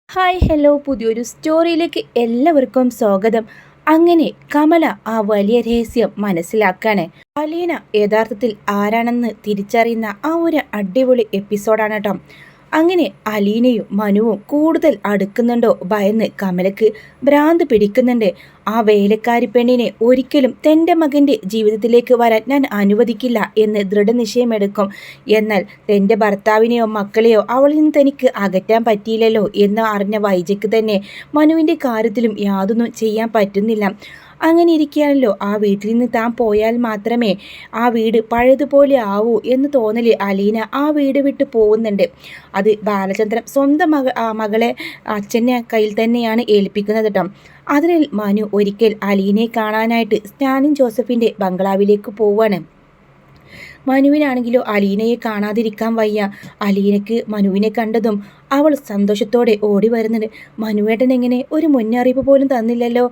Hi hello പുതിയൊരു സ്റ്റോറിയിലേക്ക് എല്ലാവർക്കും സ്വാഗതം. അങ്ങനെ കമല ആ വലിയ രഹസ്യം മനസ്സിലാക്കാണ്. അലീന യഥാർത്ഥത്തിൽ ആരാണെന്ന് തിരിച്ചറിയുന്ന ആ ഒരു അടിപൊളി എപ്പിസോഡാണ് കേട്ടോ. അങ്ങനെ അലീനയും മനുവും കൂടുതൽ അടുക്കുന്നുണ്ടോ ഭയന്ന് കമലക്ക് ഭ്രാന്ത് പിടിക്കുന്നുണ്ട്. ആ വേലക്കാരി പെണ്ണിനെ ഒരിക്കലും തൻ്റെ മകൻ്റെ ജീവിതത്തിലേക്ക് വരാൻ ഞാൻ അനുവദിക്കില്ല എന്ന് ദൃഢനിശ്ചയമെടുക്കും. എന്നാൽ തൻ്റെ ഭർത്താവിനെയോ മക്കളെയോ അവളിൽ നിന്ന് തനിക്ക് അകറ്റാൻ പറ്റിയില്ലല്ലോ എന്ന് അറിഞ്ഞ വൈജയ്ക്ക് തന്നെ മനുവിൻ്റെ കാര്യത്തിലും യാതൊന്നും ചെയ്യാൻ പറ്റുന്നില്ല. അങ്ങനെ ഇരിക്കുകയാണല്ലോ ആ വീട്ടിൽ നിന്ന് താൻ പോയാൽ മാത്രമേ ആ വീട് പഴയതുപോലെ ആവൂ എന്ന് തോന്നല് അലീന ആ വീട് വിട്ട് പോകുന്നുണ്ട്. അത് ബാലചന്ദ്രൻ സ്വന്തം മകളെ അച്ഛൻ്റെ കയ്യിൽ തന്നെയാണ് ഏൽപ്പിക്കുന്നത് കേട്ടോ. അതിനാൽ മനു ഒരിക്കൽ അലീനയെ കാണാനായിട്ട് സ്റ്റാലിൻ ജോസഫിൻ്റെ ബംഗ്ലാവിലേക്ക് പോവാണ്. മനുവിനാണെങ്കിലോ അലീനയെ കാണാതിരിക്കാൻ വയ്യ. അലീനയ്ക്ക് മനുവിനെ കണ്ടതും അവൾ സന്തോഷത്തോടെ ഓടി വരുന്നുണ്ട്. മനുവേട്ടൻ എങ്ങനെ ഒരു മുന്നറിയിപ്പ് പോലും തന്നില്ലല്ലോ,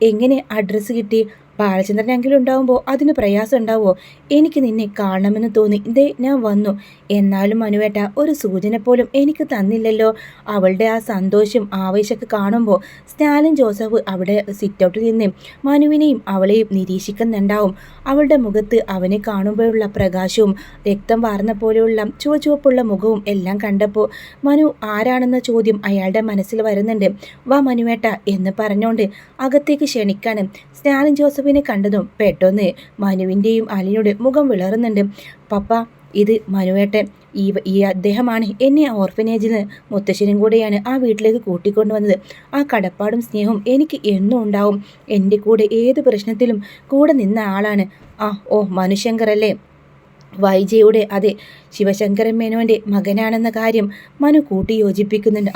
എങ്ങനെ അഡ്രസ്സ് കിട്ടി? ബാലചന്ദ്രനെങ്കിലും ഉണ്ടാവുമ്പോൾ അതിന് പ്രയാസം ഉണ്ടാവുമോ? എനിക്ക് നിന്നെ കാണണമെന്ന് തോന്നി, ദേ ഞാൻ വന്നു. എന്നാലും മനുവേട്ട ഒരു സൂചന പോലും എനിക്ക് തന്നില്ലല്ലോ. അവളുടെ ആ സന്തോഷം ആവേശമൊക്കെ കാണുമ്പോൾ സ്റ്റാലിൻ ജോസഫ് അവിടെ സിറ്റൗട്ടിൽ നിന്ന് മനുവിനെയും അവളെയും നിരീക്ഷിക്കുന്നുണ്ടാവും. അവളുടെ മുഖത്ത് അവനെ കാണുമ്പോഴുള്ള പ്രകാശവും രക്തം വാർന്ന പോലെയുള്ള ചുവപ്പുള്ള മുഖവും എല്ലാം കണ്ടപ്പോൾ മനു ആരാണെന്ന ചോദ്യം അയാളുടെ മനസ്സിൽ വരുന്നുണ്ട്. വാ മനുവേട്ട എന്ന് പറഞ്ഞുകൊണ്ട് അകത്തേക്ക് ക്ഷണിക്കാണ്. സ്റ്റാലിൻ ജോസഫിനെ കണ്ടതും പെട്ടെന്ന് മനുവിൻ്റെയും അലിയുടെ മുഖം വിളറുന്നുണ്ട്. പപ്പ, ഇത് മനുവേട്ടൻ. ഈ അദ്ദേഹമാണ് എന്നെ ഓർഫനേജിൽ നിന്ന് മുത്തശ്ശനും കൂടെയാണ് ആ വീട്ടിലേക്ക് കൂട്ടിക്കൊണ്ടുവന്നത്. ആ കടപ്പാടും സ്നേഹവും എനിക്ക് എന്നും ഉണ്ടാവും. എൻ്റെ കൂടെ ഏത് പ്രശ്നത്തിലും കൂടെ നിന്ന ആളാണ്. ഓ മനുശങ്കർ അല്ലേ? വൈജയുടെ അതെ, ശിവശങ്കരൻ മേനോൻ്റെ മകനാണെന്ന കാര്യം മനു കൂട്ടി യോജിപ്പിക്കുന്നുണ്ട്.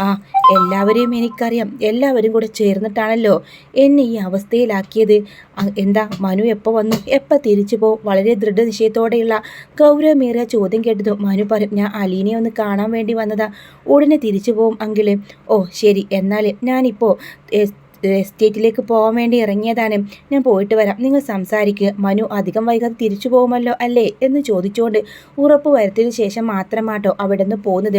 എല്ലാവരെയും എനിക്കറിയാം. എല്ലാവരും കൂടെ ചേർന്നിട്ടാണല്ലോ എന്നെ ഈ അവസ്ഥയിലാക്കിയത്. എന്താ മനു എപ്പോൾ വന്നു, എപ്പോൾ തിരിച്ചു പോകും? വളരെ ദൃഢനിശ്ചയത്തോടെയുള്ള ഗൗരവമേറിയ ചോദ്യം കേട്ടതും മനു പറയും, ഞാൻ അലീനയെ ഒന്ന് കാണാൻ വേണ്ടി വന്നതാ, ഉടനെ തിരിച്ചു പോകും അങ്കിള്. ഓ ശരി, എന്നാൽ ഞാനിപ്പോൾ എസ്റ്റേറ്റിലേക്ക് പോകാൻ വേണ്ടി ഇറങ്ങിയതാണ്. ഞാൻ പോയിട്ട് വരാം, നിങ്ങൾ സംസാരിക്കുക. മനു അധികം വൈകാതെ തിരിച്ചു പോകുമല്ലോ അല്ലേ എന്ന് ചോദിച്ചുകൊണ്ട് ഉറപ്പ് വരുത്തിയതിനു ശേഷം മാത്രമാട്ടോ അവിടെ നിന്ന് പോകുന്നത്.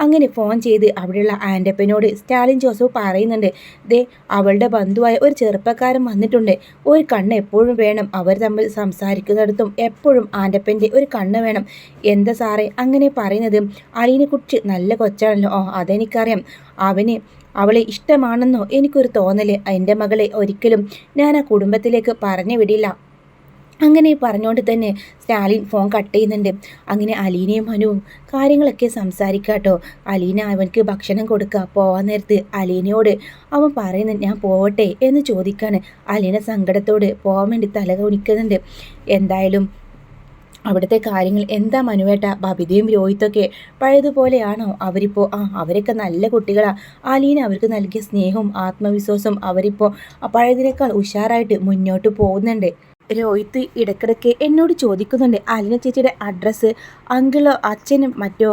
അങ്ങനെ ഫോൺ ചെയ്ത് അവിടെയുള്ള ആൻ്റപ്പനോട് സ്റ്റാലിൻ ജോസഫ് പറയുന്നുണ്ട്, ദേ അവളുടെ ബന്ധുവായ ഒരു ചെറുപ്പക്കാരൻ വന്നിട്ടുണ്ട്. ഒരു കണ്ണ് എപ്പോഴും വേണം. അവർ തമ്മിൽ സംസാരിക്കുന്നിടത്തും എപ്പോഴും ആൻ്റപ്പൻ്റെ ഒരു കണ്ണ് വേണം. എന്താ സാറേ അങ്ങനെ പറയുന്നത്? അലീനെക്കുറിച്ച് നല്ല കൊച്ചാണല്ലോ. അതെനിക്കറിയാം. അവളെ ഇഷ്ടമാണെന്നോ എനിക്കൊരു തോന്നല്. എൻ്റെ മകളെ ഒരിക്കലും ഞാൻ ആ കുടുംബത്തിലേക്ക് പറഞ്ഞു വിടില്ല. അങ്ങനെ പറഞ്ഞുകൊണ്ട് തന്നെ സ്റ്റാലിൻ ഫോൺ കട്ട് ചെയ്യുന്നുണ്ട്. അങ്ങനെ അലീനയും മനുവും കാര്യങ്ങളൊക്കെ സംസാരിക്കാട്ടോ. അലീന അവൻക്ക് ഭക്ഷണം കൊടുക്കുക. പോവാൻ നേരത്ത് അലീനയോട് അവൻ പറയുന്നുണ്ട്, ഞാൻ പോവട്ടെ എന്ന് ചോദിക്കാണ്. അലീന സങ്കടത്തോട് പോകാൻ വേണ്ടി തല കുനിക്കുന്നുണ്ട്. എന്തായാലും അവിടുത്തെ കാര്യങ്ങൾ എന്താ മനുവേട്ട? ബബിതയും രോഹിത്തൊക്കെ പഴയതുപോലെയാണോ? അവരിപ്പോൾ അവരൊക്കെ നല്ല കുട്ടികളാണ്. അലീന അവർക്ക് നൽകിയ സ്നേഹവും ആത്മവിശ്വാസവും അവരിപ്പോൾ പഴയതിനേക്കാൾ ഉഷാറായിട്ട് മുന്നോട്ട് പോകുന്നുണ്ട്. രോഹിത്ത് ഇടയ്ക്കിടയ്ക്ക് എന്നോട് ചോദിക്കുന്നുണ്ട്, അലീന ചേച്ചിയുടെ അഡ്രസ്സ് അങ്കിളോ അച്ഛനും മറ്റോ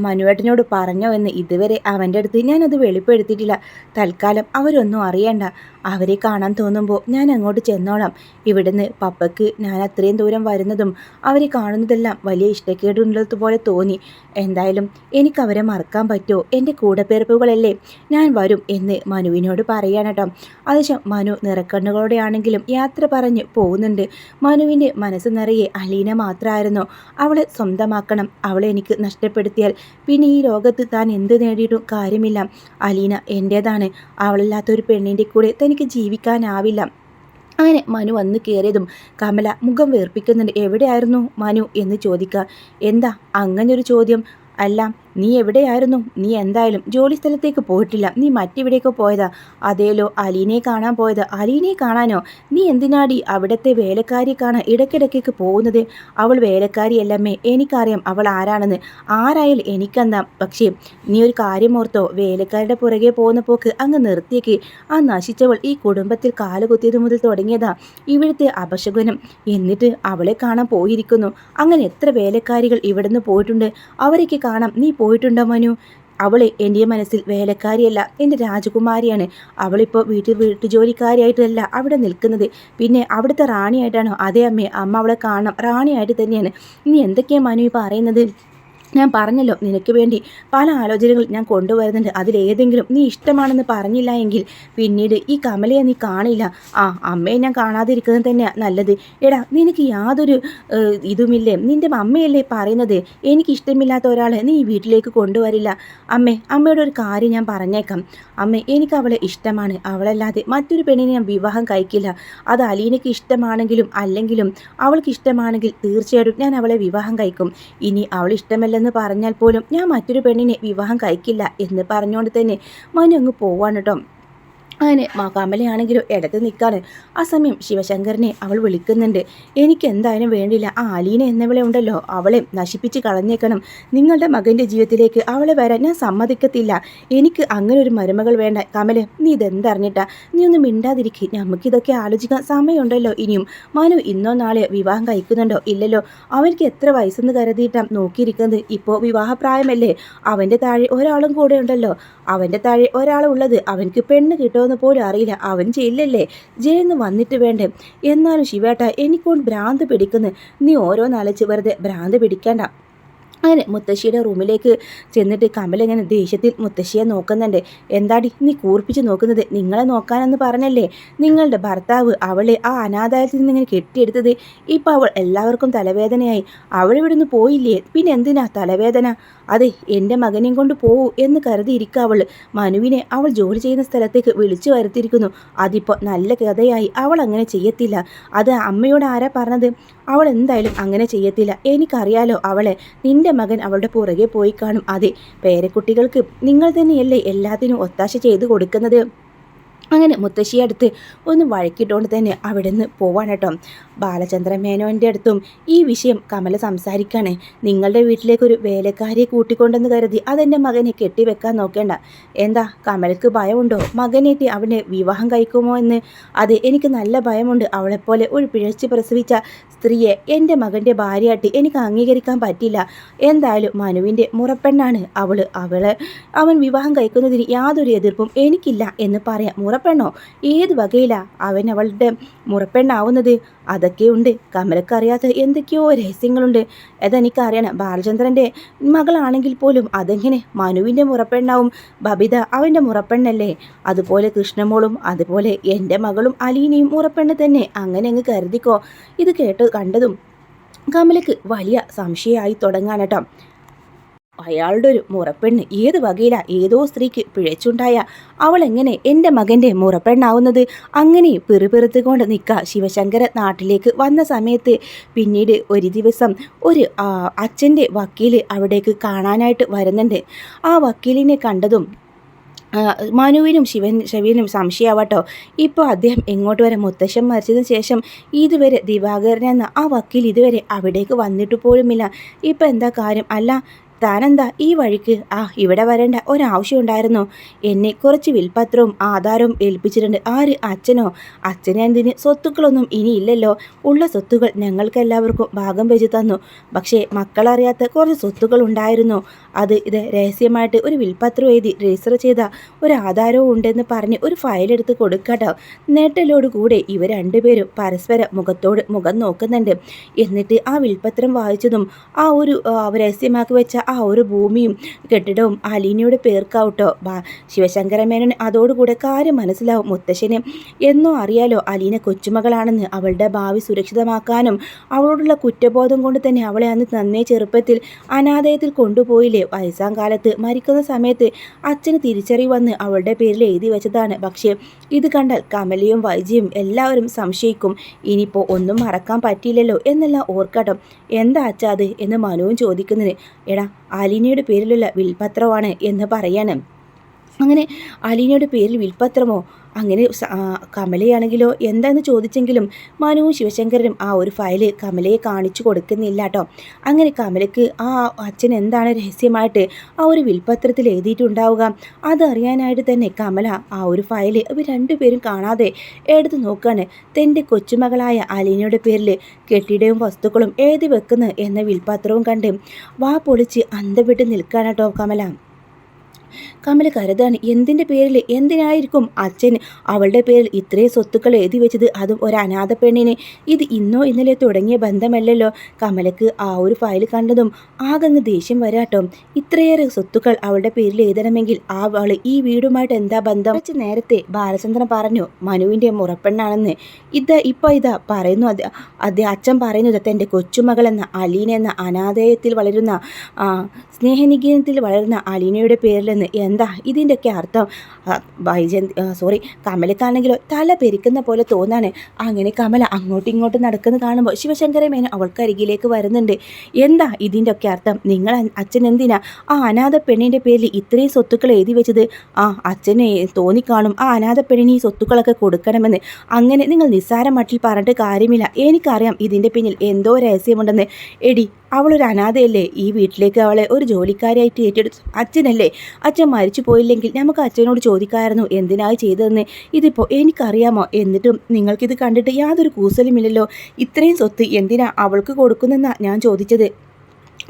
മനുവേട്ടനോട് പറഞ്ഞോ എന്ന്. ഇതുവരെ അവൻ്റെ അടുത്ത് ഞാനത് വെളിപ്പെടുത്തിയിട്ടില്ല. തൽക്കാലം അവരൊന്നും അറിയണ്ട. അവരെ കാണാൻ തോന്നുമ്പോൾ ഞാൻ അങ്ങോട്ട് ചെന്നോളാം. ഇവിടുന്ന് പപ്പയ്ക്ക് ഞാൻ അത്രയും ദൂരം വരുന്നതും അവരെ കാണുന്നതെല്ലാം വലിയ ഇഷ്ടക്കേടുള്ളതുപോലെ തോന്നി. എന്തായാലും എനിക്കവരെ മറക്കാൻ പറ്റുമോ? എൻ്റെ കൂടപ്പിറപ്പുകളല്ലേ, ഞാൻ വരും എന്ന് മനുവിനോട് പറയാനട്ടോ. അതിശം മനു നിറക്കണ്ണുകളോടെയാണെങ്കിലും യാത്ര പറഞ്ഞ് പോകുന്നുണ്ട്. മനുവിൻ്റെ മനസ്സ് നിറയെ അലീന മാത്രമായിരുന്നു. അവളെ സ്വന്തമാക്കണം. അവളെ എനിക്ക് നഷ്ടപ്പെടുത്തിയാൽ പിന്നെ ഈ ലോകത്ത് താൻ എന്ത് നേടിയിട്ടും കാര്യമില്ല. അലീന എൻ്റേതാണ്. അവളില്ലാത്തൊരു പെണ്ണിൻ്റെ കൂടെ തനിക്ക് ജീവിക്കാനാവില്ല. അങ്ങനെ മനു വന്ന് കയറിയതും കമല മുഖം വീർപ്പിക്കുന്നുണ്ട്. എവിടെയായിരുന്നു മനു എന്ന് ചോദിക്കുക. എന്താ അങ്ങനൊരു ചോദ്യം? അല്ല, നീ എവിടെയായിരുന്നു? നീ എന്തായാലും ജോലി സ്ഥലത്തേക്ക് പോയിട്ടില്ല. നീ മറ്റെവിടേക്കോ പോയതാ? അതേലോ, അലീനയെ കാണാൻ പോയത്. അലീനയെ കാണാനോ? നീ എന്തിനാടി അവിടുത്തെ വേലക്കാരിയെ കാണാൻ ഇടയ്ക്കിടയ്ക്ക് പോകുന്നത്? അവൾ വേലക്കാരിയല്ലമ്മേ, എനിക്കറിയാം അവൾ ആരാണെന്ന്. ആരായാലും എനിക്കെന്താ. പക്ഷേ നീ ഒരു കാര്യം ഓർത്തോ? വേലക്കാരുടെ പുറകെ പോകുന്ന പോക്ക് അങ്ങ് നിർത്തിയേക്ക്. ആ നശിച്ചവൾ ഈ കുടുംബത്തിൽ കാലുകുത്തിയത് മുതൽ തുടങ്ങിയതാ ഇവിടുത്തെ അപശകുനം. എന്നിട്ട് അവളെ കാണാൻ പോയിരിക്കുന്നു. അങ്ങനെ എത്ര വേലക്കാരികൾ ഇവിടുന്ന് പോയിട്ടുണ്ട്. അവരൊക്കെ കാണാം നീ പോയിട്ടുണ്ടോ മനു? അവളെ എൻ്റെ മനസ്സിൽ വേലക്കാരിയല്ല, എൻ്റെ രാജകുമാരിയാണ്. അവളിപ്പോൾ വീട്ടുജോലിക്കാരിയായിട്ടല്ല അവിടെ നിൽക്കുന്നത്. പിന്നെ അവിടുത്തെ റാണിയായിട്ടാണോ? അതേ അമ്മേ, അമ്മ അവളെ കാണണം, റാണിയായിട്ട് തന്നെയാണ്. ഇനി എന്തൊക്കെയാണ് മനു പറയുന്നത്? ഞാൻ പറഞ്ഞല്ലോ നിനക്ക് വേണ്ടി പല ആലോചനകൾ ഞാൻ കൊണ്ടുവരുന്നുണ്ട്. അതിലേതെങ്കിലും നീ ഇഷ്ടമാണെന്ന് പറഞ്ഞില്ല എങ്കിൽ പിന്നീട് ഈ കമലയെ നീ കാണില്ല. അമ്മയെ ഞാൻ കാണാതിരിക്കുന്നത് തന്നെയാണ് നല്ലത്. എടാ നിനക്ക് യാതൊരു ഇതുമില്ലേ? നിൻ്റെ അമ്മയല്ലേ പറയുന്നത് എനിക്കിഷ്ടമില്ലാത്ത ഒരാളെ നീ വീട്ടിലേക്ക് കൊണ്ടുവരില്ല. അമ്മയോട് ഒരു കാര്യം ഞാൻ പറഞ്ഞേക്കാം. എനിക്ക് അവളെ ഇഷ്ടമാണ്. അവളല്ലാതെ മറ്റൊരു പെണ്ണിനെ ഞാൻ വിവാഹം കഴിക്കില്ല. അത് അലീനയ്ക്ക് ഇഷ്ടമാണെങ്കിലും അല്ലെങ്കിലും അവൾക്ക് ഇഷ്ടമാണെങ്കിൽ തീർച്ചയായിട്ടും ഞാൻ അവളെ വിവാഹം കഴിക്കും. ഇനി അവൾ ഇഷ്ടമല്ലെന്ന് പറഞ്ഞാൽ പോലും ഞാൻ മറ്റൊരു പെണ്ണിനെ വിവാഹം കഴിക്കില്ല എന്ന് പറഞ്ഞുകൊണ്ട് തന്നെ മനു അങ്ങ് പോവാണ് കേട്ടോ. അങ്ങനെ കമലയാണെങ്കിലും ഇടത്ത് നിൽക്കാണ്. ആ സമയം ശിവശങ്കരനെ അവൾ വിളിക്കുന്നുണ്ട്. എനിക്ക് എന്തായാലും വേണ്ടില്ല ആ അലീന എന്നവളെ ഉണ്ടല്ലോ അവളെ നശിപ്പിച്ച് കളഞ്ഞേക്കണം. നിങ്ങളുടെ മകൻ്റെ ജീവിതത്തിലേക്ക് അവളെ വരാൻ ഞാൻ സമ്മതിക്കത്തില്ല. എനിക്ക് അങ്ങനെ ഒരു മരുമകൾ വേണ്ട. കമലെ നീ ഇതെന്തറിഞ്ഞിട്ടാ? നീ ഒന്നും മിണ്ടാതിരിക്കുക. നമുക്കിതൊക്കെ ആലോചിക്കാൻ സമയമുണ്ടല്ലോ ഇനിയും. മനു ഇന്നോ നാളെയോ വിവാഹം കഴിക്കുന്നുണ്ടോ ഇല്ലല്ലോ? അവർക്ക് എത്ര വയസ്സെന്ന് കരുതിയിട്ടാണ് നോക്കിയിരിക്കുന്നത്. ഇപ്പോൾ വിവാഹപ്രായമല്ലേ? അവൻ്റെ താഴെ ഒരാളും കൂടെ ഉണ്ടല്ലോ. അവൻ്റെ താഴെ ഒരാളുള്ളത്. അവനക്ക് പെണ്ണ് കിട്ടുമെന്ന് പോലും അറിയില്ല. അവൻ ജയിലല്ലേ? ജയിലിൽ നിന്ന് വന്നിട്ട് വേണ്ടേ? എന്നാലും ശിവേട്ട എനിക്കൊണ്ട് ഭ്രാന്ത് പിടിക്കുന്നു. നീ ഓരോന്നാലോചിച്ച് വെറുതെ ഭ്രാന്ത് പിടിക്കേണ്ട. അങ്ങനെ മുത്തശ്ശിയുടെ റൂമിലേക്ക് ചെന്നിട്ട് കമൽ ഇങ്ങനെ ദേഷ്യത്തിൽ മുത്തശ്ശിയെ നോക്കുന്നുണ്ട്. എന്താടി നീ കൂർപ്പിച്ച് നോക്കുന്നത്? നിങ്ങളെ നോക്കാനെന്ന് പറഞ്ഞല്ലേ നിങ്ങളുടെ ഭർത്താവ് അവളെ ആ അനാഥാലയത്തിൽ നിന്ന് ഇങ്ങനെ കെട്ടിയെടുത്തത്. ഇപ്പം അവൾ എല്ലാവർക്കും തലവേദനയായി. അവൾ ഇവിടുന്ന് പോയില്ലേ? പിന്നെ എന്തിനാ തലവേദന? അതെ എൻ്റെ മകനെയും കൊണ്ട് പോവൂ എന്ന് കരുതിയിരിക്കുക അവൾ. മനുവിനെ അവൾ ജോലി ചെയ്യുന്ന സ്ഥലത്തേക്ക് വിളിച്ചു വരുത്തിയിരിക്കുന്നു. അതിപ്പോൾ നല്ല കഥയായി. അവൾ അങ്ങനെ ചെയ്യത്തില്ല. അത് അമ്മയോട് ആരാ പറഞ്ഞത്? അവൾ എന്തായാലും അങ്ങനെ ചെയ്യത്തില്ല. എനിക്കറിയാലോ അവളെ. നിന്റെ മകൻ അവളുടെ പുറകെ പോയി കാണും. അതെ പേരക്കുട്ടികൾക്ക് നിങ്ങൾ തന്നെയല്ലേ എല്ലാത്തിനും ഒത്താശ ചെയ്ത് കൊടുക്കുന്നത്. അങ്ങനെ മുത്തശ്ശിയെ അടുത്ത് ഒന്ന് വഴക്കിട്ടുകൊണ്ട് തന്നെ അവിടെ നിന്ന് പോവാണ് കേട്ടോ. ബാലചന്ദ്ര മേനോൻ്റെ അടുത്തും ഈ വിഷയം കമല സംസാരിക്കുകയാണ്. നിങ്ങളുടെ വീട്ടിലേക്കൊരു വേലക്കാരിയെ കൂട്ടിക്കൊണ്ടെന്ന് കരുതി അതെൻ്റെ മകനെ കെട്ടിവെക്കാൻ നോക്കേണ്ട. എന്താ കമലക്ക് ഭയമുണ്ടോ മകനേറ്റി അവനെ വിവാഹം കഴിക്കുമോ എന്ന്? അതെ എനിക്ക് നല്ല ഭയമുണ്ട്. അവളെപ്പോലെ ഒരു പിഴച്ചു പ്രസവിച്ച സ്ത്രീയെ എൻ്റെ മകൻ്റെ ഭാര്യയായിട്ട് എനിക്ക് അംഗീകരിക്കാൻ പറ്റില്ല. എന്തായാലും മനുവിൻ്റെ മുറപ്പെണ്ണാണ് അവൻ വിവാഹം കഴിക്കുന്നതിന് യാതൊരു എതിർപ്പും എനിക്കില്ല എന്ന് പറയാം. മുറപ്പെണ്ണോ? ഏത് വകയിലാ അവൻ അവളുടെ മുറപ്പെണ്ണാവുന്നത്? അതൊക്കെയുണ്ട്. കമലക്കറിയാത്ത എന്തൊക്കെയോ രഹസ്യങ്ങളുണ്ട്. അതെനിക്കറിയണം. ബാലചന്ദ്രൻ്റെ മകളാണെങ്കിൽ പോലും അതെങ്ങനെ മനുവിൻ്റെ മുറപ്പെണ്ണാവും? ബബിത അവൻ്റെ മുറപ്പെണ്ണല്ലേ? അതുപോലെ കൃഷ്ണമോളും അതുപോലെ എൻ്റെ മകളും അലീനയും മുറപ്പെണ്ണ് തന്നെ. അങ്ങനെ അങ്ങ് കരുതിക്കോ. ഇത് കണ്ടതും കമലക്ക് വലിയ സംശയമായി തുടങ്ങാൻ കേട്ടോ. അയാളുടെ ഒരു മുറപ്പെണ്ണ് ഏത് വകയില? ഏതോ സ്ത്രീക്ക് പിഴച്ചുണ്ടായ അവൾ എങ്ങനെ എൻ്റെ മകൻ്റെ മുറപ്പെണ്ണാവുന്നത്? അങ്ങനെ പെറുപെറുത്തുകൊണ്ട് നിൽക്കുക ശിവശങ്കര നാട്ടിലേക്ക് വന്ന സമയത്ത്. പിന്നീട് ഒരു ദിവസം ഒരു അച്ഛൻ്റെ വക്കീൽ അവിടേക്ക് കാണാനായിട്ട് വരുന്നുണ്ട്. ആ വക്കീലിനെ കണ്ടതും മനുവിനും ശിവനും സംശയമാവട്ടോ. ഇപ്പോൾ അദ്ദേഹം എങ്ങോട്ട് വരെ മുത്തശ്ശൻ മരിച്ചതിന് ശേഷം ഇതുവരെ ദിവാകരൻ എന്ന ആ വക്കീൽ ഇതുവരെ അവിടേക്ക് വന്നിട്ട് പോലുമില്ല. ഇപ്പം എന്താ കാര്യം? അല്ല താനെന്താ ഈ വഴിക്ക്? ഇവിടെ വരേണ്ട ഒരാവശ്യം ഉണ്ടായിരുന്നോ? എന്നെ കുറച്ച് വിൽപത്രവും ആധാരവും ഏൽപ്പിച്ചിട്ടുണ്ട്. ആര്? അച്ഛനോ? അച്ഛനെ എന്തിന്? സ്വത്തുക്കളൊന്നും ഇനിയില്ലല്ലോ. ഉള്ള സ്വത്തുകൾ ഞങ്ങൾക്കെല്ലാവർക്കും ഭാഗം വെച്ച് തന്നു. പക്ഷേ മക്കളറിയാത്ത കുറച്ച് സ്വത്തുക്കൾ ഉണ്ടായിരുന്നു. ഇത് രഹസ്യമായിട്ട് ഒരു വിൽപത്രം എഴുതി രജിസ്റ്റർ ചെയ്ത ഒരു ആധാരവും ഉണ്ടെന്ന് പറഞ്ഞ് ഒരു ഫയലെടുത്ത് കൊടുക്കട്ടോ. നേട്ടലോടുകൂടെ ഇവർ രണ്ടുപേരും പരസ്പരം മുഖത്തോട് മുഖം നോക്കുന്നുണ്ട്. എന്നിട്ട് ആ വിൽപത്രം വായിച്ചതും ആ ഒരു രഹസ്യമാക്കി വെച്ച ആ ഒരു ഭൂമിയും കെട്ടിടവും അലീനയുടെ പേർക്കാവട്ടോ. ശിവശങ്കര മേനോന് അതോടുകൂടെ കാര്യം മനസ്സിലാവും. മുത്തശ്ശന് എന്നോ അറിയാലോ അലീന കൊച്ചുമകളാണെന്ന്. അവളുടെ ഭാവി സുരക്ഷിതമാക്കാനും അവളോടുള്ള കുറ്റബോധം കൊണ്ട് തന്നെ അവളെ അന്ന് നന്നേ ചെറുപ്പത്തിൽ അനാഥയത്തിൽ കൊണ്ടുപോയില്ലേ? വയസ്സാം കാലത്ത് മരിക്കുന്ന സമയത്ത് അച്ഛന് തിരിച്ചറിവ് വന്ന് അവളുടെ പേരിൽ എഴുതി വെച്ചതാണ്. പക്ഷേ ഇത് കണ്ടാൽ കമലയും വൈജിയും എല്ലാവരും സംശയിക്കും. ഇനിയിപ്പോൾ ഒന്നും മറക്കാൻ പറ്റിയില്ലല്ലോ എന്നെല്ലാം ഓർക്കട്ടോ. എന്താ അച്ഛാ അത് എന്ന് മനുവും ചോദിക്കുന്നത്. എടാ അലീനയുടെ പേരിലുള്ള വിൽപത്രമാണ് എന്ന് പറയാണ്. അങ്ങനെ അലീനയുടെ പേരിൽ വിൽപത്രമോ? അങ്ങനെ കമലയാണെങ്കിലോ എന്താന്ന് ചോദിച്ചെങ്കിലും മനുവും ശിവശങ്കരനും ആ ഒരു ഫയല് കമലയെ കാണിച്ചു കൊടുക്കുന്നില്ല കേട്ടോ. അങ്ങനെ കമലയ്ക്ക് ആ അച്ഛൻ എന്താണ് രഹസ്യമായിട്ട് ആ ഒരു വിൽപത്രത്തിൽ എഴുതിയിട്ടുണ്ടാവുക അതറിയാനായിട്ട് തന്നെ കമല ആ ഒരു ഫയല് ഇവർ രണ്ടുപേരും കാണാതെ എടുത്ത് നോക്കുകയാണ്. തൻ്റെ കൊച്ചുമകളായ അലീനയുടെ പേരിൽ കെട്ടിടവും വസ്തുക്കളും എഴുതി വെക്കുന്നു എന്ന വിൽപത്രവും കണ്ട് വാ പൊളിച്ച് അന്തം വിട്ട് നിൽക്കുകയാണ് കേട്ടോ കമല. കമല കരുതാണ് എന്തിൻ്റെ പേരിൽ എന്തിനായിരിക്കും അച്ഛൻ അവളുടെ പേരിൽ ഇത്രയും സ്വത്തുക്കൾ എഴുതി വെച്ചത്, അതും ഒരു അനാഥ പെണ്ണിന്. ഇത് ഇന്നോ ഇന്നലെ തുടങ്ങിയ ബന്ധമല്ലല്ലോ. കമലക്ക് ആ ഒരു ഫയൽ കണ്ടതും ആകങ്ങ് ദേഷ്യം വരാട്ടോ. ഇത്രയേറെ സ്വത്തുക്കൾ അവളുടെ പേരിൽ എഴുതണമെങ്കിൽ അവൾ ഈ വീടുമായിട്ട് എന്താ ബന്ധം? വെച്ച് നേരത്തെ ബാലചന്ദ്രൻ പറഞ്ഞു മനുവിൻ്റെ മുറപ്പെണ്ണാണെന്ന്. ഇതാ പറയുന്നു അച്ഛൻ പറയുന്നത് തൻ്റെ കൊച്ചുമകൾ എന്ന അലീന എന്ന അനാഥയത്തിൽ വളരുന്ന സ്നേഹനികേതനത്തിൽ വളരുന്ന അലീനയുടെ പേരിലെന്ന്. എന്താ ഇതിൻ്റെയൊക്കെ അർത്ഥം? കമലക്കാണെങ്കിലോ തല പെരിക്കുന്ന പോലെ തോന്നാണ്. അങ്ങനെ കമല അങ്ങോട്ടും ഇങ്ങോട്ടും നടക്കുന്നത് കാണുമ്പോൾ ശിവശങ്കര മേനോൻ അവൾക്കരികിലേക്ക് വരുന്നുണ്ട്. എന്താ ഇതിൻ്റെ ഒക്കെ അർത്ഥം? നിങ്ങൾ അച്ഛൻ എന്തിനാ ആ അനാഥ പെണ്ണിൻ്റെ പേരിൽ ഇത്രയും സ്വത്തുക്കൾ എഴുതി വെച്ചത്? അച്ഛനെ തോന്നിക്കാണും ആ അനാഥ പെണ്ണിന് ഈ സ്വത്തുക്കളൊക്കെ കൊടുക്കണമെന്ന്. അങ്ങനെ നിങ്ങൾ നിസ്സാര മട്ടിൽ പറഞ്ഞിട്ട് കാര്യമില്ല. എനിക്കറിയാം ഇതിൻ്റെ പിന്നിൽ എന്തോ രഹസ്യമുണ്ടെന്ന്. എടി, അവളൊരു അനാഥയല്ലേ? ഈ വീട്ടിലേക്ക് അവളെ ഒരു ജോലിക്കാരിയായിട്ട് ഏറ്റെടുത്തു അച്ഛനല്ലേ. അച്ഛൻ മരിച്ചു പോയില്ലെങ്കിൽ നമുക്ക് അച്ഛനോട് ചോദിക്കാമായിരുന്നു എന്തിനായി ചെയ്തതെന്ന്. ഇതിപ്പോൾ എനിക്കറിയാമോ? എന്നിട്ടും നിങ്ങൾക്കിത് കണ്ടിട്ട് യാതൊരു കൂസലുമില്ലല്ലോ. ഇത്രയും സ്വത്ത് എന്തിനാ അവൾക്ക് കൊടുക്കുന്നെന്നാണ് ഞാൻ ചോദിച്ചത്.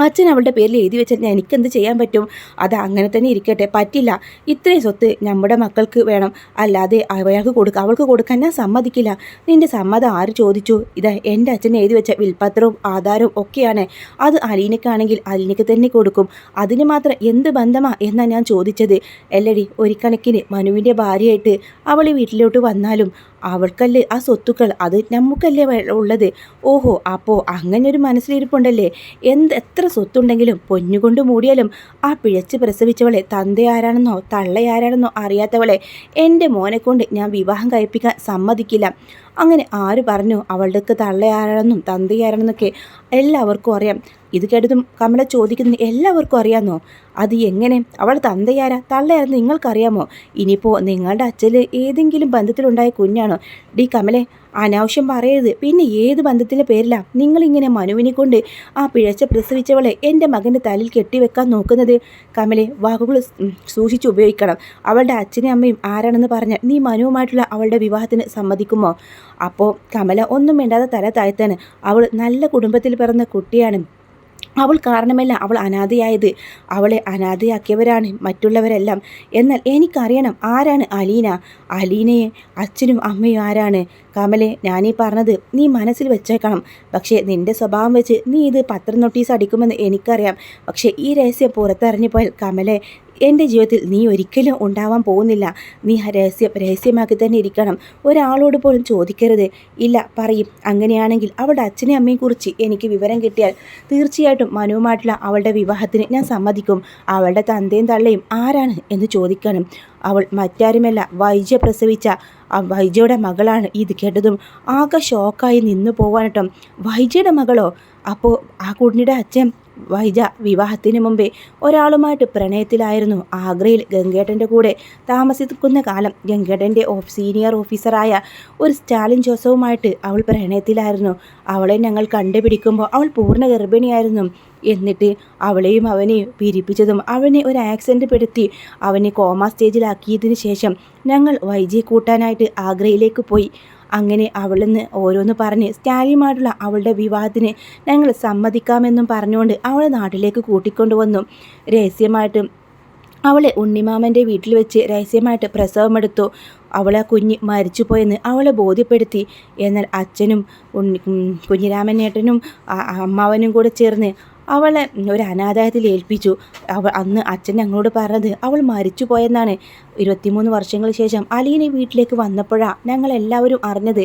അച്ഛൻ അവളുടെ പേരിൽ എഴുതി വെച്ചാൽ എനിക്കെന്ത് ചെയ്യാൻ പറ്റും? അത് അങ്ങനെ തന്നെ ഇരിക്കട്ടെ. പറ്റില്ല. ഇത്രയും സ്വത്ത് നമ്മുടെ മക്കൾക്ക് വേണം, അല്ലാതെ അവൾക്ക് കൊടുക്കാൻ ഞാൻ സമ്മതിക്കില്ല. നിന്റെ സമ്മതം ആര് ചോദിച്ചു? ഇതാ എൻ്റെ അച്ഛൻ എഴുതി വെച്ച വിൽപത്രവും ആധാരവും ഒക്കെയാണ്. അത് അലീനക്കാണെങ്കിൽ അലീനക്ക് തന്നെ കൊടുക്കും. അതിന് മാത്രം എന്ത് ബന്ധമാ എന്നാണ് ഞാൻ ചോദിച്ചത്. എല്ലടി, ഒരു കണക്കിന് മനുവിൻ്റെ ഭാര്യയായിട്ട് അവൾ വീട്ടിലോട്ട് വന്നാലും അവൾക്കല്ലേ ആ സ്വത്തുക്കൾ, അത് നമുക്കല്ലേ ഉള്ളത്. ഓഹോ, അപ്പോൾ അങ്ങനെ ഒരു മനസ്സിലിരിപ്പുണ്ടല്ലേ. എത്ര സ്വത്തുണ്ടെങ്കിലും പൊന്നുകൊണ്ട് മൂടിയാലും ആ പിഴച്ച് പ്രസവിച്ചവളെ തന്തയാരാണെന്നോ തള്ളയാരാണെന്നോ അറിയാത്തവളെ എൻ്റെ മോനെ കൊണ്ട് ഞാൻ വിവാഹം കഴിപ്പിക്കാൻ സമ്മതിക്കില്ല. അങ്ങനെ ആര് പറഞ്ഞു അവളുടെക്ക് തള്ളയാരാണെന്നും തന്തയാരാണെന്നൊക്കെ എല്ലാവർക്കും അറിയാം. ഇത് കേട്ടതും കമല ചോദിക്കുന്നത് എല്ലാവർക്കും അറിയാമെന്നോ? അത് എങ്ങനെ? അവൾ തന്തയാരാ തള്ളയാരെന്ന് നിങ്ങൾക്കറിയാമോ? ഇനിയിപ്പോൾ നിങ്ങളുടെ അച്ഛന് ഏതെങ്കിലും ബന്ധത്തിലുണ്ടായ കുഞ്ഞാണോ? ഡി കമലെ, അനാവശ്യം പറയരുത്. പിന്നെ ഏത് ബന്ധത്തിൻ്റെ പേരിലാണ് നിങ്ങളിങ്ങനെ മനുവിനെ കൊണ്ട് ആ പിഴച്ച പ്രസവിച്ചവളെ എൻ്റെ മകൻ്റെ തലയിൽ കെട്ടിവെക്കാൻ നോക്കുന്നത്? കമലെ, വാക്കുകൾ സൂക്ഷിച്ച് ഉപയോഗിക്കണം. അവളുടെ അച്ഛനും അമ്മയും ആരാണെന്ന് പറഞ്ഞാൽ നീ മനുവുമായിട്ടുള്ള അവളുടെ വിവാഹത്തിന് സമ്മതിക്കുമോ? അപ്പോൾ കമല ഒന്നും വേണ്ടാതെ തല താഴ്ത്താണ്. അവൾ നല്ല കുടുംബത്തിൽ പിറന്ന കുട്ടിയാണ്. അവൾ കാരണമല്ല അവൾ അനാഥയായത്. അവളെ അനാഥയാക്കിയവരാണ് മറ്റുള്ളവരെല്ലാം. എന്നാൽ എനിക്കറിയണം ആരാണ് അലീന. അലീനയെ അച്ഛനും അമ്മയും ആരാണ്? കമലെ, ഞാനീ പറഞ്ഞത് നീ മനസ്സിൽ വെച്ചേക്കണം. പക്ഷേ നിൻ്റെ സ്വഭാവം വെച്ച് നീ ഇത് പത്ര നോട്ടീസ് അടിക്കുമെന്ന് എനിക്കറിയാം. പക്ഷേ ഈ രഹസ്യം പുറത്തറിഞ്ഞു പോയാൽ കമലെ, എൻ്റെ ജീവിതത്തിൽ നീ ഒരിക്കലും ഉണ്ടാവാൻ പോകുന്നില്ല. നീ രഹസ്യമാക്കി തന്നെ ഇരിക്കണം. ഒരാളോട് പോലും ചോദിക്കരുത്. ഇല്ല, പറയും. അങ്ങനെയാണെങ്കിൽ അവളുടെ അച്ഛനെയും അമ്മയും കുറിച്ച് എനിക്ക് വിവരം കിട്ടിയാൽ തീർച്ചയായിട്ടും മനുവുമായിട്ടുള്ള അവളുടെ വിവാഹത്തിന് ഞാൻ സമ്മതിക്കും. അവളുടെ തന്തയും തള്ളയും ആരാണ് എന്ന് ചോദിക്കണം. അവൾ മറ്റാരുമല്ല, വൈജ പ്രസവിച്ച വൈജയുടെ മകളാണ്. ഇത് കേട്ടതും ആകെ ഷോക്കായി നിന്നു പോവാൻ കേട്ടോ. വൈജയുടെ മകളോ? അപ്പോൾ ആ കുഞ്ഞിയുടെ അച്ഛൻ വൈജ വിവാഹത്തിന് മുമ്പേ ഒരാളുമായിട്ട് പ്രണയത്തിലായിരുന്നു. ആഗ്രയിൽ ഗംഗേട്ടൻ്റെ കൂടെ താമസിക്കുന്ന കാലം ഗംഗേട്ടൻ്റെ സീനിയർ ഓഫീസറായ ഒരു സ്റ്റാലിൻ ജോസഫുമായിട്ട് അവൾ പ്രണയത്തിലായിരുന്നു. അവളെ ഞങ്ങൾ കണ്ടുപിടിക്കുമ്പോൾ അവൾ പൂർണ്ണ ഗർഭിണിയായിരുന്നു. എന്നിട്ട് അവളെയും അവനെയും പിരിപ്പിച്ചതും അവനെ ഒരു ആക്സിഡൻറ്റ് പെടുത്തി അവനെ കോമ സ്റ്റേജിലാക്കിയതിന് ശേഷം ഞങ്ങൾ വൈജയെ കൂട്ടാനായിട്ട് ആഗ്രയിലേക്ക് പോയി. അങ്ങനെ അവളിൽ നിന്ന് ഓരോന്ന് പറഞ്ഞ് സ്റ്റാലിയുമായിട്ടുള്ള അവളുടെ വിവാഹത്തിന് ഞങ്ങൾ സമ്മതിക്കാമെന്നും പറഞ്ഞുകൊണ്ട് അവളെ നാട്ടിലേക്ക് കൂട്ടിക്കൊണ്ടുവന്നു. രഹസ്യമായിട്ട് അവളെ ഉണ്ണിമാമൻ്റെ വീട്ടിൽ വെച്ച് രഹസ്യമായിട്ട് പ്രസവമെടുത്തു. അവളെ കുഞ്ഞ് മരിച്ചുപോയെന്ന് അവളെ ബോധ്യപ്പെടുത്തി. എന്നാൽ അച്ഛനും കുഞ്ഞിരാമനേട്ടനും അമ്മാവനും കൂടെ ചേർന്ന് അവളെ ഒരു അനാഥാലയത്തിൽ ഏൽപ്പിച്ചു. അന്ന് അച്ഛൻ ഞങ്ങളോട് പറഞ്ഞത് അവൾ മരിച്ചു പോയെന്നാണ്. 23 വർഷങ്ങൾക്ക് ശേഷം അലീന വീട്ടിലേക്ക് വന്നപ്പോഴാണ് ഞങ്ങളെല്ലാവരും അറിഞ്ഞത്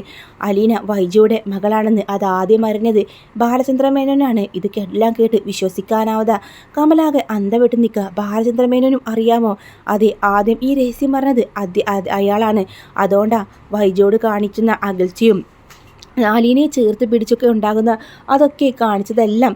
അലീന വൈജയുടെ മകളാണെന്ന്. അതാദ്യം അറിഞ്ഞത് ബാലചന്ദ്രമേനോനാണ്. ഇത് എല്ലാം കേട്ട് വിശ്വസിക്കാനാവാതെ കമലാകെ അന്തവിട്ട് നിൽക്കുക. ബാലചന്ദ്രമേനോനും അറിയാമോ? അതെ, ആദ്യം ഈ രഹസ്യം പറഞ്ഞത് അയാളാണ്. അതുകൊണ്ടാണ് വൈജയോട് കാണിക്കുന്ന അകൽച്ചയും അലീനയെ ചേർത്ത് പിടിച്ചൊക്കെ ഉണ്ടാകുന്ന അതൊക്കെ കാണിച്ചതെല്ലാം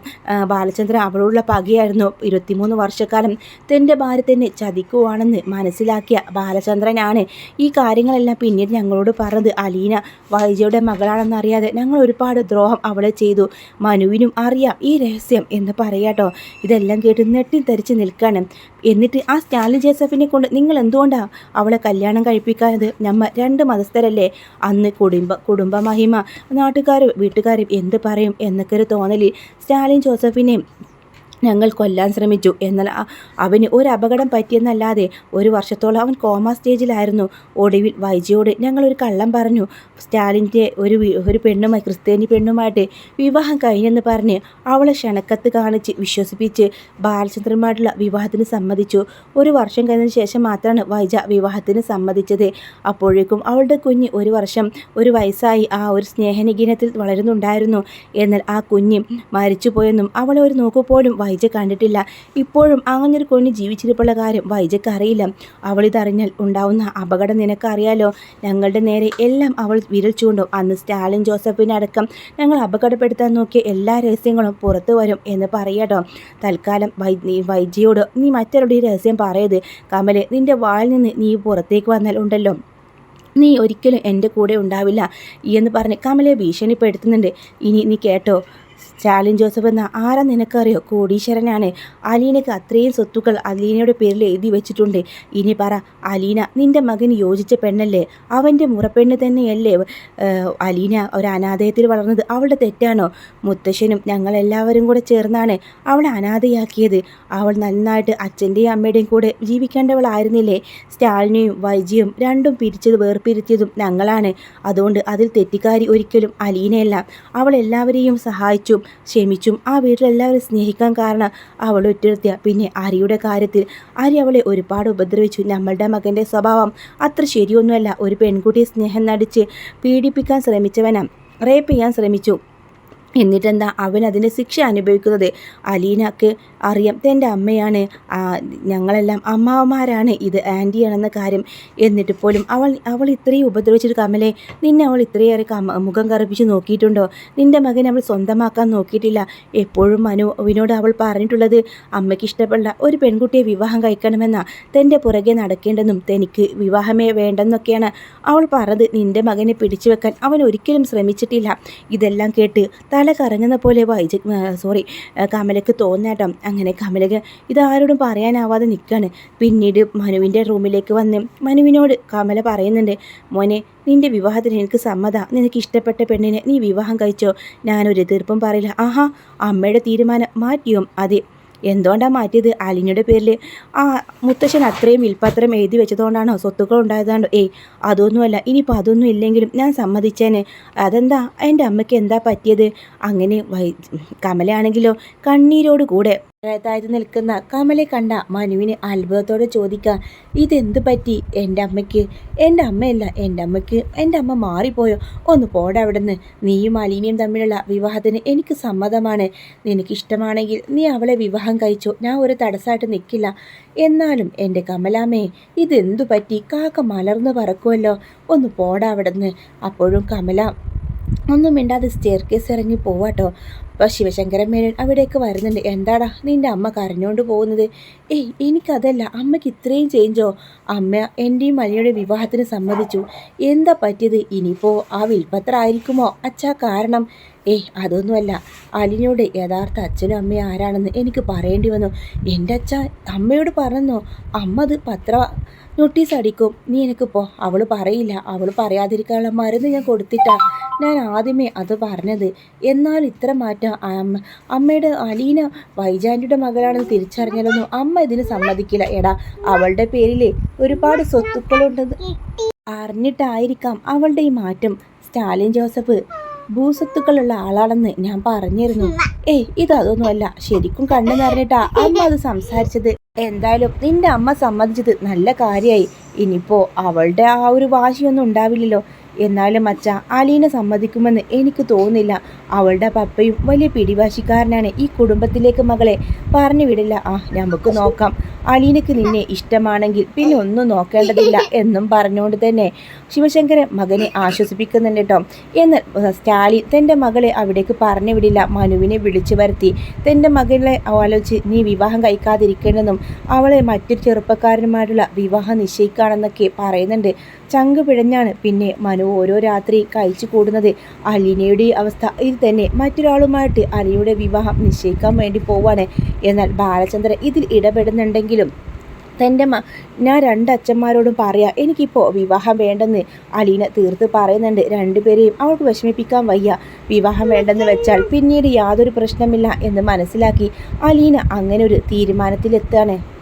ബാലചന്ദ്രൻ അവളോടുള്ള പകയായിരുന്നു. 23 വർഷക്കാലം തൻ്റെ ഭാര്യ തന്നെ ചതിക്കുവാണെന്ന് മനസ്സിലാക്കിയ ബാലചന്ദ്രനാണ് ഈ കാര്യങ്ങളെല്ലാം പിന്നീട് ഞങ്ങളോട് പറഞ്ഞത്. അലീന വൈജയുടെ മകളാണെന്നറിയാതെ ഞങ്ങൾ ഒരുപാട് ദ്രോഹം അവളെ ചെയ്തു. മനുവിനും അറിയാം ഈ രഹസ്യം എന്ന് പറയാട്ടോ. ഇതെല്ലാം കേട്ട് നെട്ടിത്തരിച്ച് നിൽക്കാണ്. എന്നിട്ട് ആ സ്റ്റാലിൻ ജോസഫിനെ കൊണ്ട് നിങ്ങൾ എന്തുകൊണ്ടാണ് അവളെ കല്യാണം കഴിപ്പിക്കാനത്? നമ്മൾ 2 മതസ്ഥരല്ലേ. അന്ന് കുടുംബ മഹിമ, നാട്ടുകാരും വീട്ടുകാരും എന്ത് പറയും എന്നൊക്കെ ഒരു തോന്നലിൽ സ്റ്റാലിൻ ജോസഫിനെ ഞങ്ങൾ കൊല്ലാൻ ശ്രമിച്ചു. എന്നാൽ അവന് ഒരു അപകടം പറ്റിയെന്നല്ലാതെ 1 വർഷത്തോളം അവൻ കോമ സ്റ്റേജിലായിരുന്നു. ഒടുവിൽ വൈജയോട് ഞങ്ങളൊരു കള്ളം പറഞ്ഞു. സ്റ്റാലിൻ്റെ ഒരു പെണ്ണുമായി, ക്രിസ്ത്യാനി പെണ്ണുമായിട്ട് വിവാഹം കഴിഞ്ഞെന്ന് പറഞ്ഞ് അവളെ ക്ഷണക്കത്ത് കാണിച്ച് വിശ്വസിപ്പിച്ച് ബാലചന്ദ്രനുമായിട്ടുള്ള വിവാഹത്തിന് സമ്മതിച്ചു. 1 വർഷം കഴിഞ്ഞതിന് ശേഷം മാത്രമാണ് വൈജ വിവാഹത്തിന് സമ്മതിച്ചത്. അപ്പോഴേക്കും അവളുടെ കുഞ്ഞ് 1 വയസ്സായി ആ ഒരു സ്നേഹനിഗീനത്തിൽ വളരുന്നുണ്ടായിരുന്നു. എന്നാൽ ആ കുഞ്ഞ് മരിച്ചുപോയെന്നും അവളെ ഒരു നോക്കുപോലും വൈജ കണ്ടിട്ടില്ല. ഇപ്പോഴും അങ്ങനൊരു കുഞ്ഞ് ജീവിച്ചിരിപ്പുള്ള കാര്യം വൈജയ്ക്ക് അറിയില്ല. അവളിതറിഞ്ഞാൽ ഉണ്ടാവുന്ന അപകടം നിനക്കറിയാലോ. ഞങ്ങളുടെ നേരെ എല്ലാം അവൾ വിരൽ ചൂണ്ടും. അന്ന് സ്റ്റാലിൻ ജോസഫിനടക്കം ഞങ്ങൾ അപകടപ്പെടുത്താൻ നോക്കിയ എല്ലാ രഹസ്യങ്ങളും പുറത്തു വരും എന്ന് പറയാട്ടോ. തൽക്കാലം വൈജയോട് നീ മറ്റൊരുടെ രഹസ്യം പറയത്. കമലെ, നിന്റെ വായിൽ നിന്ന് നീ പുറത്തേക്ക് വന്നാൽ ഉണ്ടല്ലോ, നീ ഒരിക്കലും എൻ്റെ കൂടെ ഉണ്ടാവില്ല എന്ന് പറഞ്ഞ് കമലയെ ഭീഷണിപ്പെടുത്തുന്നുണ്ട്. ഇനി നീ കേട്ടോ, സ്റ്റാലിൻ ജോസഫ് എന്ന ആരാ നിനക്കറിയോ? കോടീശ്വരനാണ്. അലീനയ്ക്ക് അത്രയും സ്വത്തുക്കൾ അലീനയുടെ പേരിൽ എഴുതി വെച്ചിട്ടുണ്ട്. ഇനി പറ, അലീന നിൻ്റെ മകന് യോജിച്ച പെണ്ണല്ലേ? അവൻ്റെ മുറപ്പെണ്ണ് തന്നെയല്ലേ അലീന ഒരു അനാഥയത്തിൽ വളർന്നത്? അവളുടെ തെറ്റാണോ? മുത്തശ്ശനും ഞങ്ങളെല്ലാവരും കൂടെ ചേർന്നാണ് അവളെ അനാഥയാക്കിയത്. അവൾ നന്നായിട്ട് അച്ഛൻ്റെയും അമ്മയുടെയും കൂടെ ജീവിക്കേണ്ടവളായിരുന്നില്ലേ? സ്റ്റാലിനെയും വൈജിയും രണ്ടും വേർപിരിച്ചതും ഞങ്ങളാണ്. അതുകൊണ്ട് അതിൽ തെറ്റിക്കാരി ഒരിക്കലും അലീനയല്ല. അവൾ എല്ലാവരെയും സഹായിച്ചു, ക്ഷമിച്ചും ആ വീട്ടിലെല്ലാവരും സ്നേഹിക്കാൻ കാരണം അവൾ ഒറ്റരുത്തിയ. പിന്നെ അരിയുടെ കാര്യത്തിൽ അരി അവളെ ഒരുപാട് ഉപദ്രവിച്ചു. നമ്മളുടെ മകൻ്റെ സ്വഭാവം അത്ര ശരിയൊന്നുമല്ല. ഒരു പെൺകുട്ടിയെ സ്നേഹം നടിച്ച് പീഡിപ്പിക്കാൻ ശ്രമിച്ചവനാ, റേപ്പ് ചെയ്യാൻ ശ്രമിച്ചു. എന്നിട്ടെന്താ അവൻ അതിൻ്റെ ശിക്ഷ അനുഭവിക്കുന്നത്? അലീനക്ക് അറിയാം തൻ്റെ അമ്മയാണ്, ഞങ്ങളെല്ലാം അമ്മാവന്മാരാണ്, ഇത് ആൻറ്റിയാണെന്ന കാര്യം. എന്നിട്ട് പോലും അവൾ ഇത്രയും ഉപദ്രവിച്ചിട്ട് കമലെ, നിന്നെ അവൾ ഇത്രയേറെ മുഖം കറുപ്പിച്ച് നോക്കിയിട്ടുണ്ടോ? നിൻ്റെ മകനെ അവൾ സ്വന്തമാക്കാൻ നോക്കിയിട്ടില്ല. എപ്പോഴും മനുവിനോട് അവൾ പറഞ്ഞിട്ടുള്ളത് അമ്മയ്ക്ക് ഇഷ്ടപ്പെട്ട ഒരു പെൺകുട്ടിയെ വിവാഹം കഴിക്കണമെന്നാ, തൻ്റെ പുറകെ നടക്കേണ്ടെന്നും തനിക്ക് വിവാഹമേ വേണ്ടെന്നൊക്കെയാണ് അവൾ പറഞ്ഞത്. നിൻ്റെ മകനെ പിടിച്ചു വെക്കാൻ അവൻ ഒരിക്കലും ശ്രമിച്ചിട്ടില്ല. ഇതെല്ലാം കേട്ട് തല കറങ്ങുന്ന പോലെ കമലയ്ക്ക് തോന്നാട്ടോ. അങ്ങനെ കമലക്ക് ഇതാരോടും പറയാനാവാതെ നിൽക്കുകയാണ്. പിന്നീട് മനുവിൻ്റെ റൂമിലേക്ക് വന്ന് മനുവിനോട് കമല പറയുന്നുണ്ട്, മോനെ, നിൻ്റെ വിവാഹത്തിന് എനിക്ക് സമ്മതം. നിനക്ക് ഇഷ്ടപ്പെട്ട പെണ്ണിനെ നീ വിവാഹം കഴിച്ചോ? ഞാനൊരു എതിർപ്പും പറയില്ല. ആഹാ, അമ്മയുടെ തീരുമാനം മാറ്റിയോ? അതെ. എന്തുകൊണ്ടാണ് മാറ്റിയത്? അലിനയുടെ പേരിൽ ആ മുത്തശ്ശൻ അത്രയും വിൽപ്പത്രം എഴുതി വെച്ചതുകൊണ്ടാണോ? സ്വത്തുക്കൾ ഉണ്ടായതാണോ? അതൊന്നുമല്ല. ഇനിയിപ്പോൾ അതൊന്നും ഇല്ലെങ്കിലും ഞാൻ സമ്മതിച്ചേനെ. അതെന്താ, എൻ്റെ അമ്മയ്ക്ക് എന്താ പറ്റിയത്? അങ്ങനെ കമലയാണെങ്കിലോ കണ്ണീരോട് കൂടെ താഴ്ത്തി നിൽക്കുന്ന കമലെ കണ്ട മനുവിന് അത്ഭുതത്തോടെ ചോദിക്കുക, ഇതെന്ത് പറ്റി എൻ്റെ അമ്മയ്ക്ക്? എൻ്റെ അമ്മയല്ല, എൻ്റെ അമ്മ മാറിപ്പോയോ? ഒന്ന് പോടാ അവിടെ നിന്ന്. നീയും അലീനയും തമ്മിലുള്ള വിവാഹത്തിന് എനിക്ക് സമ്മതമാണ്. നിനക്കിഷ്ടമാണെങ്കിൽ നീ അവളെ വിവാഹം കഴിച്ചോ, ഞാൻ ഒരു തടസ്സമായിട്ട് നിൽക്കില്ല. എന്നാലും എൻ്റെ കമലാമ്മേ, ഇതെന്തു പറ്റി? കാക്ക മലർന്ന് പറക്കുമല്ലോ, ഒന്ന് പോടാ അവിടെ നിന്ന്. അപ്പോഴും കമല ഒന്നും മിണ്ടാതെ സ്റ്റെയർ കേസ് ഇറങ്ങി പോവാട്ടോ. അപ്പോൾ ശിവശങ്കരൻ മേനോൻ അവിടേക്ക് വരുന്നുണ്ട്. എന്താടാ നിൻ്റെ അമ്മ കരഞ്ഞുകൊണ്ട് പോകുന്നത്? എനിക്കതല്ല, അമ്മയ്ക്ക് ഇത്രയും ചേഞ്ചോ? അമ്മ എൻ്റെയും അലിയുടെ വിവാഹത്തിന് സമ്മതിച്ചു. എന്താ പറ്റിയത്? ഇനിയിപ്പോൾ ആ വിൽപ്പത്രമായിരിക്കുമോ അച്ഛാ കാരണം? അതൊന്നുമല്ല. അലിനോട് യഥാർത്ഥ അച്ഛനും അമ്മയും ആരാണെന്ന് എനിക്ക് പറയേണ്ടി വന്നു. എൻ്റെ അച്ഛ അമ്മയോട് പറഞ്ഞോ? അമ്മ അത് നോട്ടീസ് അടിക്കും. നീ എനിക്കിപ്പോൾ അവൾ പറയില്ല. അവൾ പറയാതിരിക്കാനുള്ള മരുന്ന് ഞാൻ കൊടുത്തിട്ടാ ഞാൻ ആദ്യമേ അത് പറഞ്ഞത്. എന്നാൽ ഇത്ര മാറ്റം അമ്മയുടെ അലീന വൈജാൻറ്റിയുടെ മകളാണെന്ന് തിരിച്ചറിഞ്ഞാലൊന്നും അമ്മ ഇതിന് സമ്മതിക്കില്ല. എടാ, അവളുടെ പേരിൽ ഒരുപാട് സ്വത്തുക്കളുണ്ടെന്ന് അറിഞ്ഞിട്ടായിരിക്കാം അവളുടെ ഈ മാറ്റം. സ്റ്റാലിൻ ജോസഫ് ഭൂസ്വത്തുക്കളുള്ള ആളാണെന്ന് ഞാൻ പറഞ്ഞിരുന്നു. ഇതൊന്നുമല്ല. ശരിക്കും കണ്ണു നിറഞ്ഞിട്ടാ അമ്മ അത് സംസാരിച്ചത്. എന്തായാലും നിന്റെ അമ്മ സമ്മതിച്ചത് നല്ല കാര്യമായി. ഇനിയിപ്പോൾ അവളുടെ ആ ഒരു വാശിയൊന്നും ഉണ്ടാവില്ലല്ലോ. എന്നാലും അച്ഛ, അലീന സമ്മതിക്കുമെന്ന് എനിക്ക് തോന്നുന്നില്ല. അവളുടെ പപ്പയും വലിയ പിടിവാശിക്കാരനാണ്. ഈ കുടുംബത്തിലേക്ക് മകളെ പറഞ്ഞു വിടില്ല. നമുക്ക് നോക്കാം. അലീനക്ക് നിന്നെ ഇഷ്ടമാണെങ്കിൽ പിന്നെ ഒന്നും നോക്കേണ്ടതില്ല എന്നും പറഞ്ഞുകൊണ്ട് തന്നെ ശിവശങ്കരൻ മകനെ ആശ്വസിപ്പിക്കുന്നുണ്ട് കേട്ടോ. എന്നാൽ സ്റ്റാലിൻ തൻ്റെ മകളെ അവിടേക്ക് പറഞ്ഞു വിടില്ല. മനുവിനെ വിളിച്ചു വരുത്തി തൻ്റെ മകളെ ആലോചിച്ച് നീ വിവാഹം കഴിക്കാതിരിക്കണമെന്നും അവളെ മറ്റൊരു ചെറുപ്പക്കാരനുമായിട്ടുള്ള വിവാഹം നിശ്ചയിക്കുകയാണെന്നൊക്കെ പറയുന്നുണ്ട്. ചങ്ക് പിഴഞ്ഞാണ് പിന്നെ മനു ഓരോ രാത്രി കഴിച്ചു കൂടുന്നത്. അലീനയുടെ അവസ്ഥ ഇത് തന്നെ. മറ്റൊരാളുമായിട്ട് അലിയുടെ വിവാഹം നിശ്ചയിക്കാൻ വേണ്ടി പോവാണ്. എന്നാൽ ബാലചന്ദ്രൻ ഇതിൽ ഇടപെടുന്നുണ്ടെങ്കിലും ഞാൻ രണ്ടച്ഛന്മാരോടും പറയാം എനിക്കിപ്പോൾ വിവാഹം വേണ്ടെന്ന് അലീന തീർത്ത് പറയുന്നുണ്ട്. രണ്ടുപേരെയും അവൾക്ക് വിഷമിപ്പിക്കാൻ വയ്യ. വിവാഹം വേണ്ടെന്ന് വെച്ചാൽ പിന്നീട് യാതൊരു പ്രശ്നമില്ല എന്ന് മനസ്സിലാക്കി അലീന അങ്ങനെ ഒരു തീരുമാനത്തിലെത്താണ്.